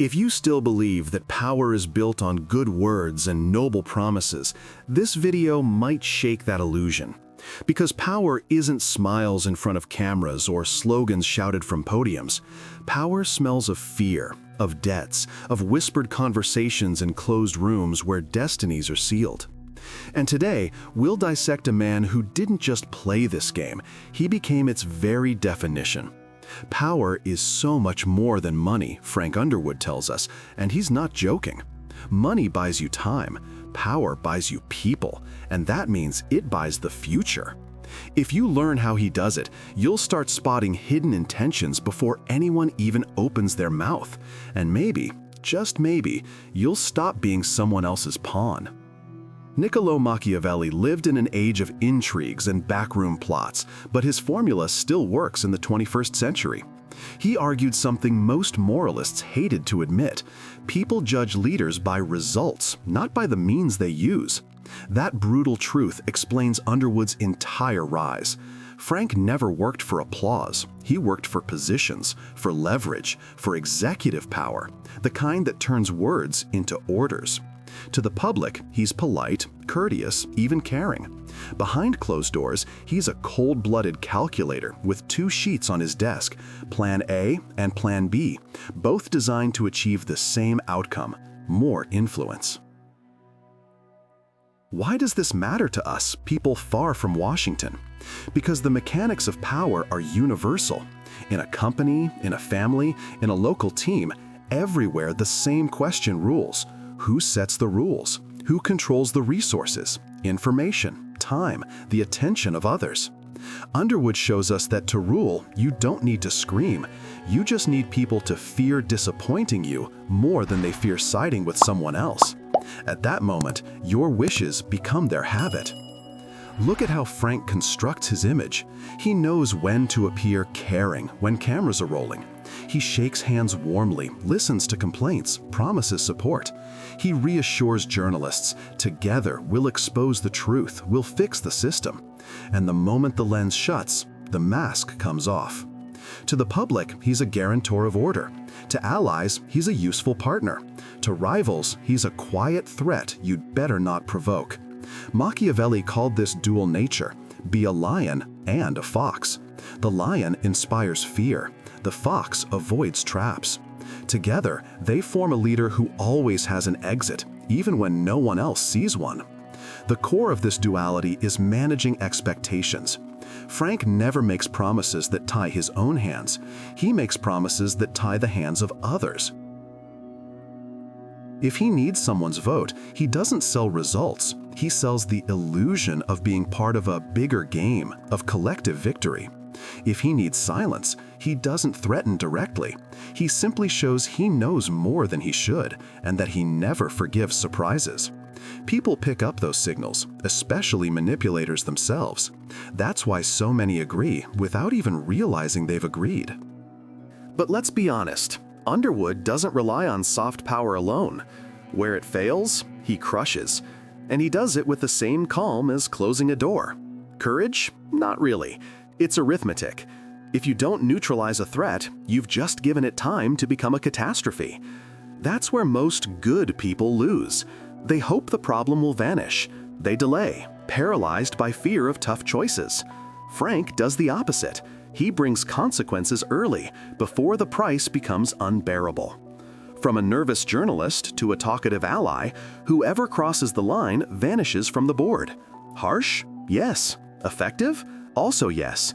If you still believe that power is built on good words and noble promises, this video might shake that illusion. Because power isn't smiles in front of cameras or slogans shouted from podiums. Power smells of fear, of debts, of whispered conversations in closed rooms where destinies are sealed. And today, we'll dissect a man who didn't just play this game, he became its very definition. Power is so much more than money, Frank Underwood tells us, and he's not joking. Money buys you time, power buys you people, and that means it buys the future. If you learn how he does it, you'll start spotting hidden intentions before anyone even opens their mouth. And maybe, just maybe, you'll stop being someone else's pawn. Niccolo Machiavelli lived in an age of intrigues and backroom plots, but his formula still works in the 21st century. He argued something most moralists hated to admit. People judge leaders by results, not by the means they use. That brutal truth explains Underwood's entire rise. Frank never worked for applause. He worked for positions, for leverage, for executive power, the kind that turns words into orders. To the public, he's polite, courteous, even caring. Behind closed doors, he's a cold-blooded calculator with two sheets on his desk, Plan A and Plan B, both designed to achieve the same outcome, more influence. Why does this matter to us, people far from Washington? Because the mechanics of power are universal. In a company, in a family, in a local team, everywhere the same question rules. Who sets the rules? Who controls the resources, information, time, the attention of others? Underwood shows us that to rule, you don't need to scream. You just need people to fear disappointing you more than they fear siding with someone else. At that moment, your wishes become their habit. Look at how Frank constructs his image. He knows when to appear caring when cameras are rolling. He shakes hands warmly, listens to complaints, promises support. He reassures journalists, together we'll expose the truth, we'll fix the system. And the moment the lens shuts, the mask comes off. To the public, he's a guarantor of order. To allies, he's a useful partner. To rivals, he's a quiet threat you'd better not provoke. Machiavelli called this dual nature, be a lion and a fox. The lion inspires fear. The fox avoids traps. Together, they form a leader who always has an exit, even when no one else sees one. The core of this duality is managing expectations. Frank never makes promises that tie his own hands. He makes promises that tie the hands of others. If he needs someone's vote, he doesn't sell results. He sells the illusion of being part of a bigger game, of collective victory. If he needs silence, he doesn't threaten directly. He simply shows he knows more than he should, and that he never forgives surprises. People pick up those signals, especially manipulators themselves. That's why so many agree without even realizing they've agreed. But let's be honest, Underwood doesn't rely on soft power alone. Where it fails, he crushes. And he does it with the same calm as closing a door. Courage? Not really. It's arithmetic. If you don't neutralize a threat, you've just given it time to become a catastrophe. That's where most good people lose. They hope the problem will vanish. They delay, paralyzed by fear of tough choices. Frank does the opposite. He brings consequences early, before the price becomes unbearable. From a nervous journalist to a talkative ally, whoever crosses the line vanishes from the board. Harsh? Yes. Effective? Also yes.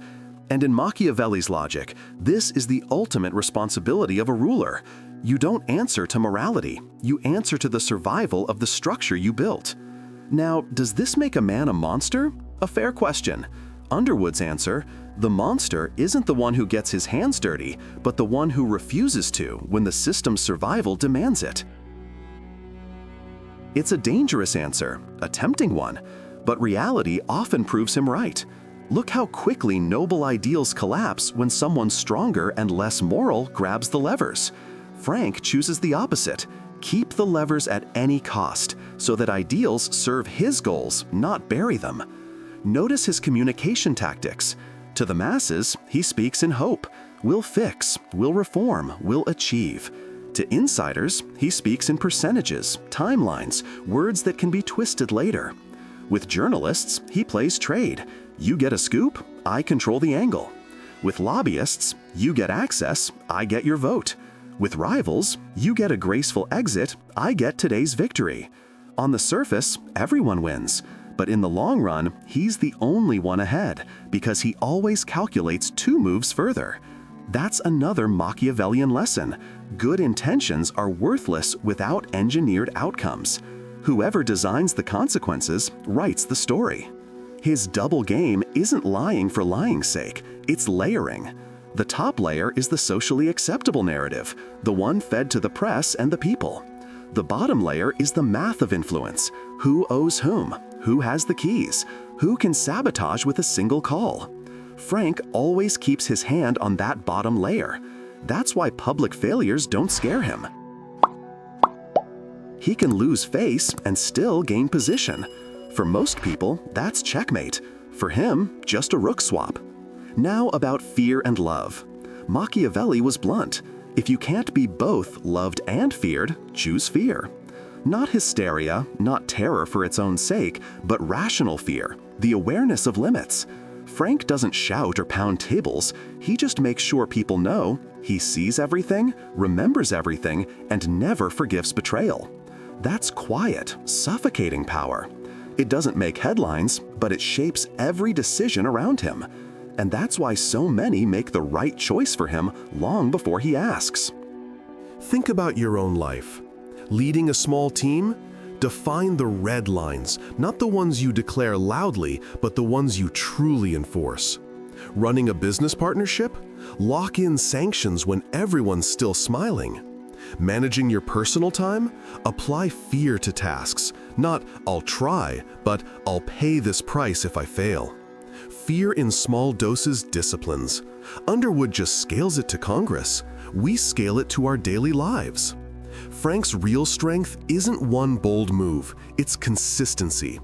And in Machiavelli's logic, this is the ultimate responsibility of a ruler. You don't answer to morality. You answer to the survival of the structure you built. Now, does this make a man a monster? A fair question. Underwood's answer, the monster isn't the one who gets his hands dirty, but the one who refuses to when the system's survival demands it. It's a dangerous answer, a tempting one, but reality often proves him right. Look how quickly noble ideals collapse when someone stronger and less moral grabs the levers. Frank chooses the opposite. Keep the levers at any cost, so that ideals serve his goals, not bury them. Notice his communication tactics. To the masses, he speaks in hope. We'll fix, we'll reform, we'll achieve. To insiders, he speaks in percentages, timelines, words that can be twisted later. With journalists, he plays trade. You get a scoop, I control the angle. With lobbyists, you get access, I get your vote. With rivals, you get a graceful exit, I get today's victory. On the surface, everyone wins. But in the long run, he's the only one ahead, because he always calculates 2 moves further. That's another Machiavellian lesson. Good intentions are worthless without engineered outcomes. Whoever designs the consequences writes the story. His double game isn't lying for lying's sake, it's layering. The top layer is the socially acceptable narrative, the one fed to the press and the people. The bottom layer is the math of influence. Who owes whom? Who has the keys? Who can sabotage with a single call? Frank always keeps his hand on that bottom layer. That's why public failures don't scare him. He can lose face and still gain position. For most people, that's checkmate. For him, just a rook swap. Now about fear and love. Machiavelli was blunt. If you can't be both loved and feared, choose fear. Not hysteria, not terror for its own sake, but rational fear, the awareness of limits. Frank doesn't shout or pound tables, he just makes sure people know he sees everything, remembers everything, and never forgives betrayal. That's quiet, suffocating power. It doesn't make headlines, but it shapes every decision around him. And that's why so many make the right choice for him long before he asks. Think about your own life. Leading a small team? Define the red lines, not the ones you declare loudly, but the ones you truly enforce. Running a business partnership? Lock in sanctions when everyone's still smiling. Managing your personal time? Apply fear to tasks. Not, I'll try, but I'll pay this price if I fail. Fear in small doses disciplines. Underwood just scales it to Congress. We scale it to our daily lives. Frank's real strength isn't one bold move, it's consistency.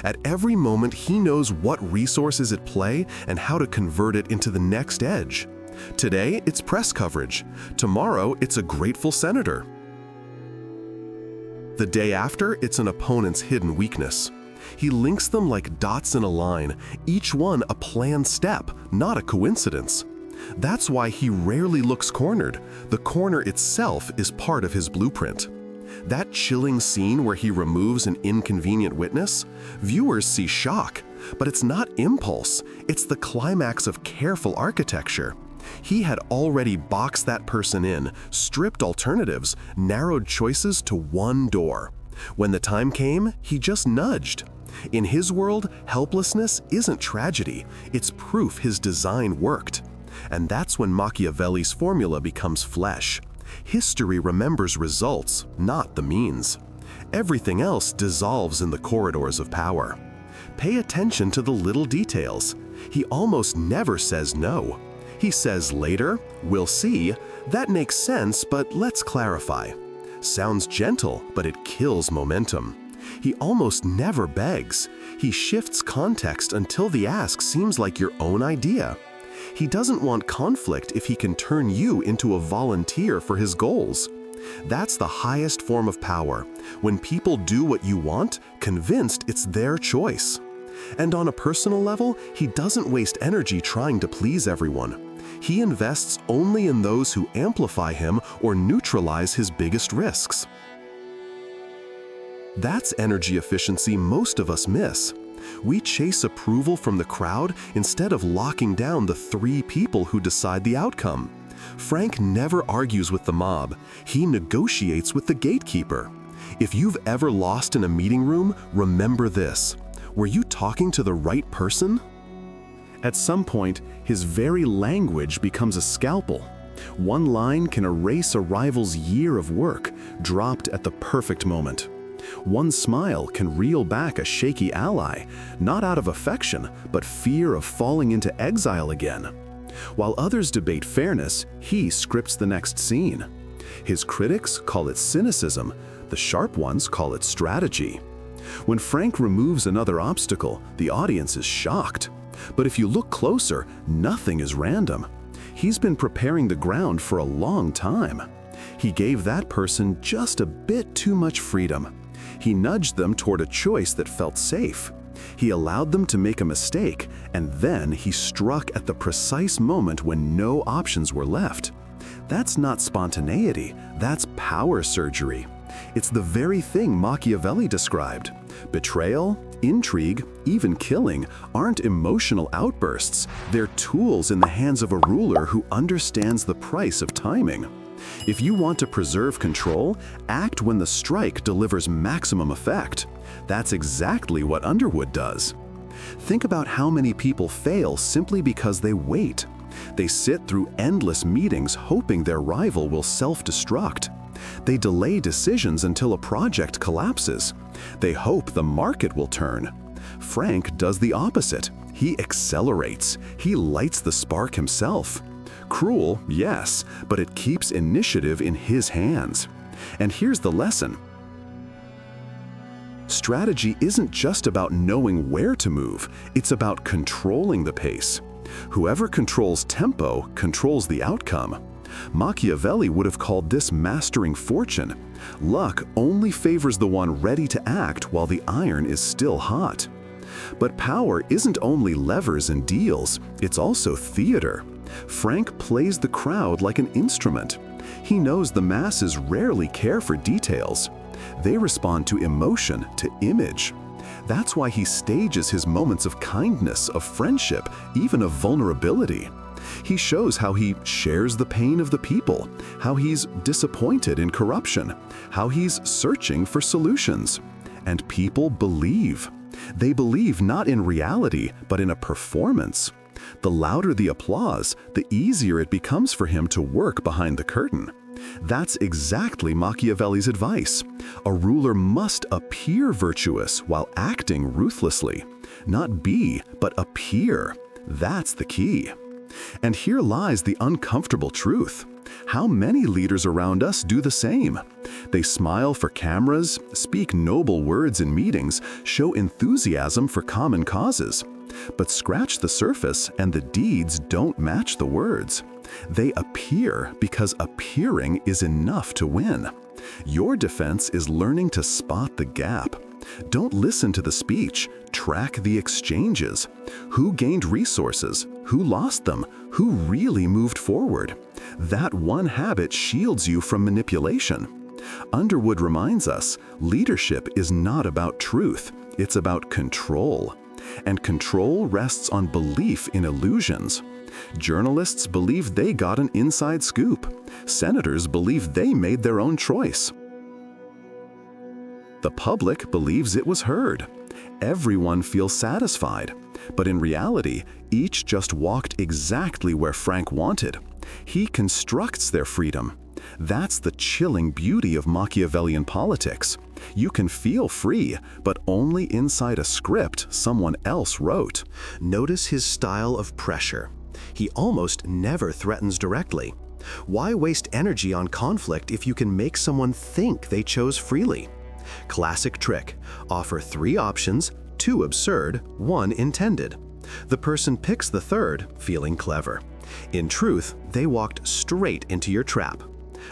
At every moment, he knows what resource is at play and how to convert it into the next edge. Today, it's press coverage. Tomorrow, it's a grateful senator. The day after, it's an opponent's hidden weakness. He links them like dots in a line, each one a planned step, not a coincidence. That's why he rarely looks cornered. The corner itself is part of his blueprint. That chilling scene where he removes an inconvenient witness, viewers see shock, but it's not impulse, it's the climax of careful architecture. He had already boxed that person in, stripped alternatives, narrowed choices to one door. When the time came, he just nudged. In his world, helplessness isn't tragedy, it's proof his design worked. And that's when Machiavelli's formula becomes flesh. History remembers results, not the means. Everything else dissolves in the corridors of power. Pay attention to the little details. He almost never says no. He says later, we'll see, that makes sense, but let's clarify. Sounds gentle, but it kills momentum. He almost never begs. He shifts context until the ask seems like your own idea. He doesn't want conflict if he can turn you into a volunteer for his goals. That's the highest form of power, when people do what you want, convinced it's their choice. And on a personal level, he doesn't waste energy trying to please everyone. He invests only in those who amplify him or neutralize his biggest risks. That's energy efficiency most of us miss. We chase approval from the crowd instead of locking down the 3 people who decide the outcome. Frank never argues with the mob. He negotiates with the gatekeeper. If you've ever lost in a meeting room, remember this. Were you talking to the right person? At some point, his very language becomes a scalpel. One line can erase a rival's year of work, dropped at the perfect moment. One smile can reel back a shaky ally, not out of affection, but fear of falling into exile again. While others debate fairness, he scripts the next scene. His critics call it cynicism, the sharp ones call it strategy. When Frank removes another obstacle, the audience is shocked. But if you look closer, nothing is random. He's been preparing the ground for a long time. He gave that person just a bit too much freedom. He nudged them toward a choice that felt safe. He allowed them to make a mistake, and then he struck at the precise moment when no options were left. That's not spontaneity, that's power surgery. It's the very thing Machiavelli described. Betrayal, intrigue, even killing aren't emotional outbursts. They're tools in the hands of a ruler who understands the price of timing. If you want to preserve control, act when the strike delivers maximum effect. That's exactly what Underwood does. Think about how many people fail simply because they wait. They sit through endless meetings hoping their rival will self-destruct. They delay decisions until a project collapses. They hope the market will turn. Frank does the opposite. He accelerates. He lights the spark himself. Cruel, yes, but it keeps initiative in his hands. And here's the lesson. Strategy isn't just about knowing where to move, it's about controlling the pace. Whoever controls tempo controls the outcome. Machiavelli would have called this mastering fortune. Luck only favors the one ready to act while the iron is still hot. But power isn't only levers and deals, it's also theater. Frank plays the crowd like an instrument. He knows the masses rarely care for details. They respond to emotion, to image. That's why he stages his moments of kindness, of friendship, even of vulnerability. He shows how he shares the pain of the people, how he's disappointed in corruption, how he's searching for solutions. And people believe. They believe not in reality, but in a performance. The louder the applause, the easier it becomes for him to work behind the curtain. That's exactly Machiavelli's advice. A ruler must appear virtuous while acting ruthlessly. Not be, but appear. That's the key. And here lies the uncomfortable truth. How many leaders around us do the same? They smile for cameras, speak noble words in meetings, show enthusiasm for common causes. But scratch the surface and the deeds don't match the words. They appear because appearing is enough to win. Your defense is learning to spot the gap. Don't listen to the speech, track the exchanges. Who gained resources? Who lost them? Who really moved forward? That one habit shields you from manipulation. Underwood reminds us, leadership is not about truth, it's about control. And control rests on belief in illusions. Journalists believe they got an inside scoop. Senators believe they made their own choice. The public believes it was heard. Everyone feels satisfied. But in reality, each just walked exactly where Frank wanted. He constructs their freedom. That's the chilling beauty of Machiavellian politics. You can feel free, but only inside a script someone else wrote. Notice his style of pressure. He almost never threatens directly. Why waste energy on conflict if you can make someone think they chose freely? Classic trick. Offer 3 options, 2 absurd, 1 intended. The person picks the third, feeling clever. In truth, they walked straight into your trap.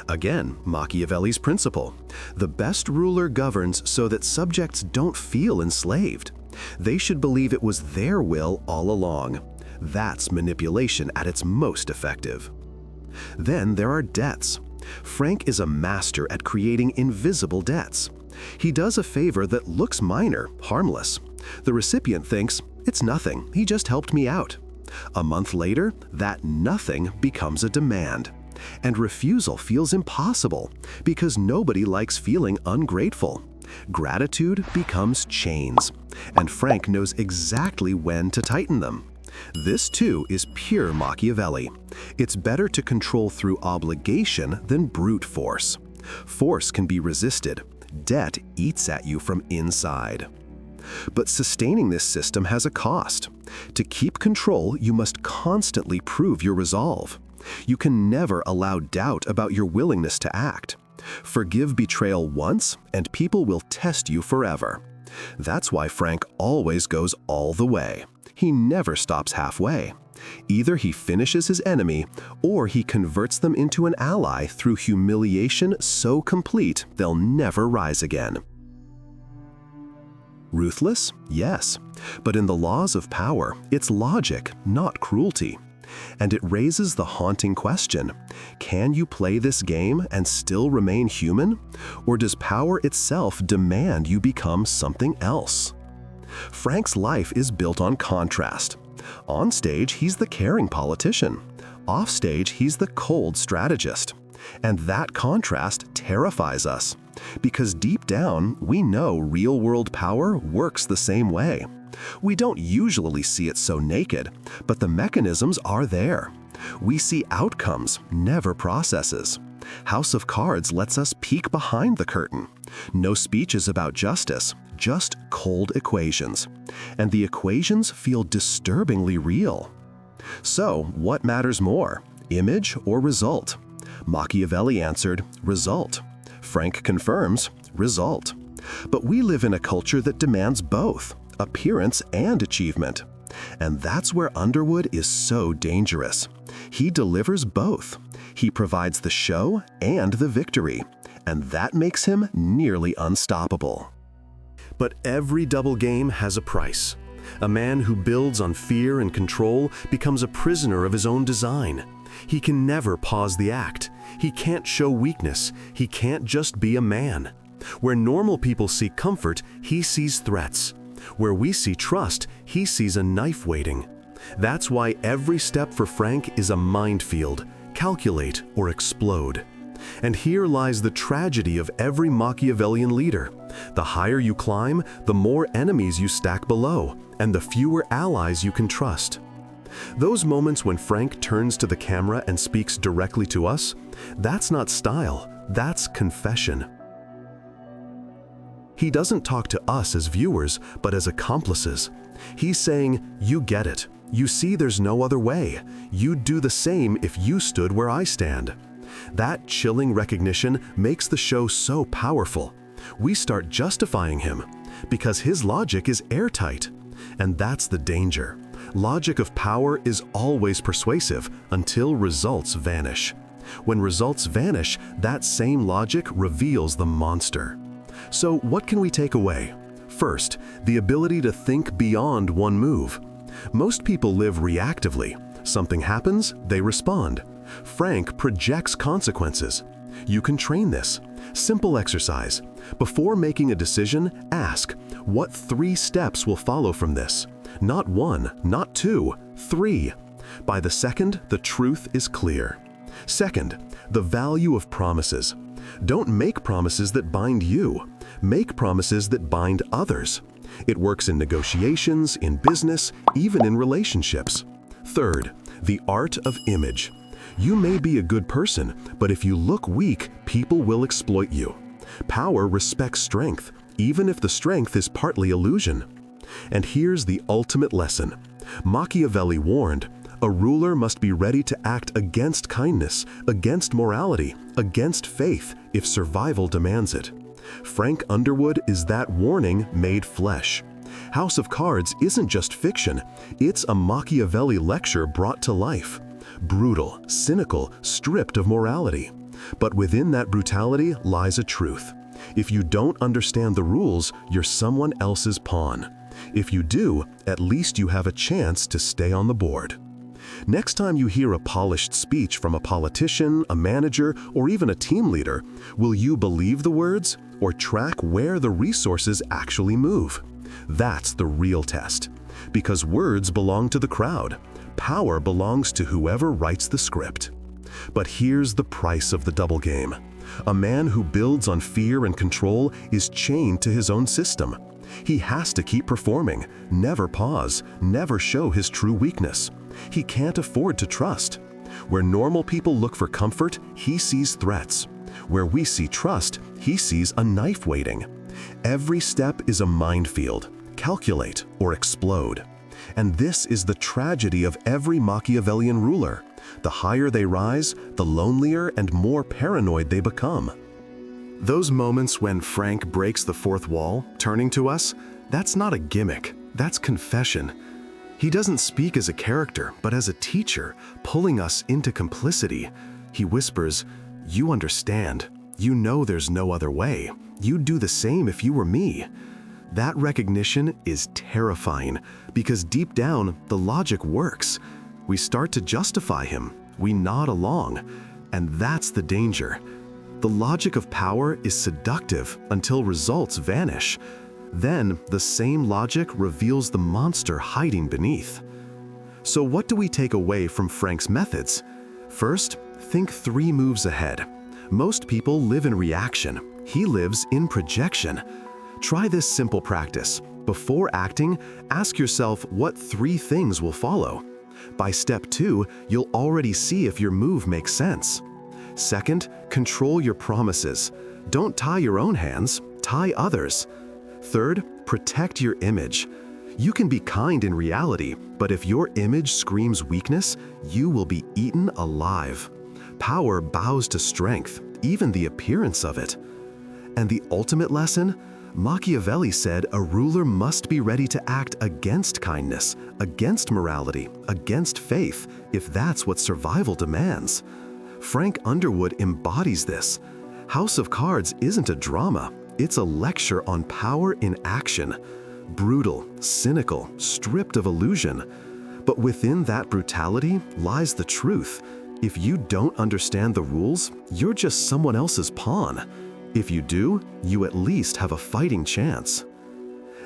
Again, Machiavelli's principle. The best ruler governs so that subjects don't feel enslaved. They should believe it was their will all along. That's manipulation at its most effective. Then there are debts. Frank is a master at creating invisible debts. He does a favor that looks minor, harmless. The recipient thinks, it's nothing, he just helped me out. A month later, that nothing becomes a demand. And refusal feels impossible because nobody likes feeling ungrateful. Gratitude becomes chains, and Frank knows exactly when to tighten them. This too is pure Machiavelli. It's better to control through obligation than brute force. Force can be resisted. Debt eats at you from inside. But sustaining this system has a cost. To keep control, you must constantly prove your resolve. You can never allow doubt about your willingness to act. Forgive betrayal once, and people will test you forever. That's why Frank always goes all the way. He never stops halfway. Either he finishes his enemy, or he converts them into an ally through humiliation so complete they'll never rise again. Ruthless? Yes. But in the laws of power, it's logic, not cruelty. And it raises the haunting question, can you play this game and still remain human? Or does power itself demand you become something else? Frank's life is built on contrast. On stage, he's the caring politician. Off stage, he's the cold strategist. And that contrast terrifies us, because deep down, we know real-world power works the same way. We don't usually see it so naked, but the mechanisms are there. We see outcomes, never processes. House of Cards lets us peek behind the curtain. No speeches about justice, just cold equations. And the equations feel disturbingly real. So, what matters more, image or result? Machiavelli answered, result. Frank confirms, result. But we live in a culture that demands both, appearance and achievement. And that's where Underwood is so dangerous. He delivers both. He provides the show and the victory, and that makes him nearly unstoppable. But every double game has a price. A man who builds on fear and control becomes a prisoner of his own design. He can never pause the act. He can't show weakness. He can't just be a man. Where normal people see comfort, he sees threats. Where we see trust, he sees a knife waiting. That's why every step for Frank is a minefield. Calculate or explode. And here lies the tragedy of every Machiavellian leader. The higher you climb, the more enemies you stack below, and the fewer allies you can trust. Those moments when Frank turns to the camera and speaks directly to us, that's not style, that's confession. He doesn't talk to us as viewers, but as accomplices. He's saying, you get it. You see there's no other way. You'd do the same if you stood where I stand. That chilling recognition makes the show so powerful. We start justifying him, because his logic is airtight. And that's the danger. Logic of power is always persuasive until results vanish. When results vanish, that same logic reveals the monster. So what can we take away? First, the ability to think beyond one move. Most people live reactively. Something happens, they respond. Frank projects consequences. You can train this. Simple exercise. Before making a decision, ask, what 3 steps will follow from this? Not 1, not 2, 3. By the second, the truth is clear. Second, the value of promises. Don't make promises that bind you. Make promises that bind others. It works in negotiations, in business, even in relationships. Third, the art of image. You may be a good person, but if you look weak, people will exploit you. Power respects strength, even if the strength is partly illusion. And here's the ultimate lesson. Machiavelli warned, a ruler must be ready to act against kindness, against morality, against faith, if survival demands it. Frank Underwood is that warning made flesh. House of Cards isn't just fiction, it's a Machiavelli lecture brought to life. Brutal, cynical, stripped of morality. But within that brutality lies a truth. If you don't understand the rules, you're someone else's pawn. If you do, at least you have a chance to stay on the board. Next time you hear a polished speech from a politician, a manager, or even a team leader, will you believe the words or track where the resources actually move? That's the real test. Because words belong to the crowd. Power belongs to whoever writes the script. But here's the price of the double game. A man who builds on fear and control is chained to his own system. He has to keep performing, never pause, never show his true weakness. He can't afford to trust. Where normal people look for comfort, he sees threats. Where we see trust, he sees a knife waiting. Every step is a minefield. Calculate or explode. And this is the tragedy of every Machiavellian ruler. The higher they rise, the lonelier and more paranoid they become. Those moments when Frank breaks the fourth wall, turning to us, that's not a gimmick, that's confession. He doesn't speak as a character, but as a teacher, pulling us into complicity. He whispers, "You understand. You know there's no other way. You'd do the same if you were me." That recognition is terrifying because deep down, the logic works. We start to justify him. We nod along. And that's the danger. The logic of power is seductive until results vanish. Then, the same logic reveals the monster hiding beneath. So what do we take away from Frank's methods? First, think 3 moves ahead. Most people live in reaction. He lives in projection. Try this simple practice. Before acting, ask yourself what 3 things will follow. By step 2, you'll already see if your move makes sense. Second, control your promises. Don't tie your own hands, tie others. Third, protect your image. You can be kind in reality, but if your image screams weakness, you will be eaten alive. Power bows to strength, even the appearance of it. And the ultimate lesson? Machiavelli said a ruler must be ready to act against kindness, against morality, against faith, if that's what survival demands. Frank Underwood embodies this. House of Cards isn't a drama, it's a lecture on power in action. Brutal, cynical, stripped of illusion. But within that brutality lies the truth. If you don't understand the rules, you're just someone else's pawn. If you do, you at least have a fighting chance.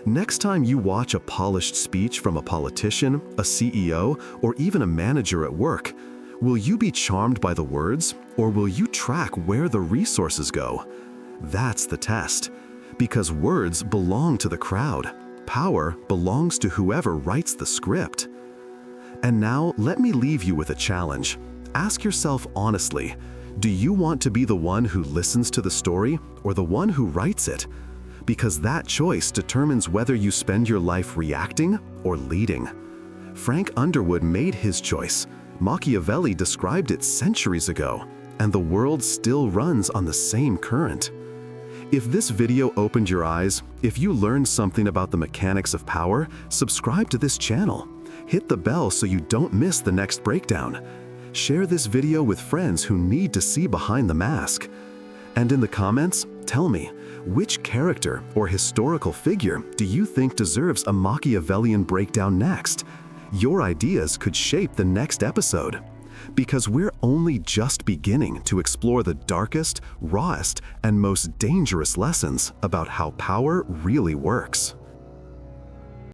Next time you watch a polished speech from a politician, a CEO, or even a manager at work, will you be charmed by the words, or will you track where the resources go? That's the test. Because words belong to the crowd. Power belongs to whoever writes the script. And now, let me leave you with a challenge. Ask yourself honestly, do you want to be the one who listens to the story or the one who writes it? Because that choice determines whether you spend your life reacting or leading. Frank Underwood made his choice. Machiavelli described it centuries ago, and the world still runs on the same current. If this video opened your eyes, if you learned something about the mechanics of power, subscribe to this channel. Hit the bell so you don't miss the next breakdown. Share this video with friends who need to see behind the mask. And in the comments, tell me, which character or historical figure do you think deserves a Machiavellian breakdown next? Your ideas could shape the next episode. Because we're only just beginning to explore the darkest, rawest, and most dangerous lessons about how power really works.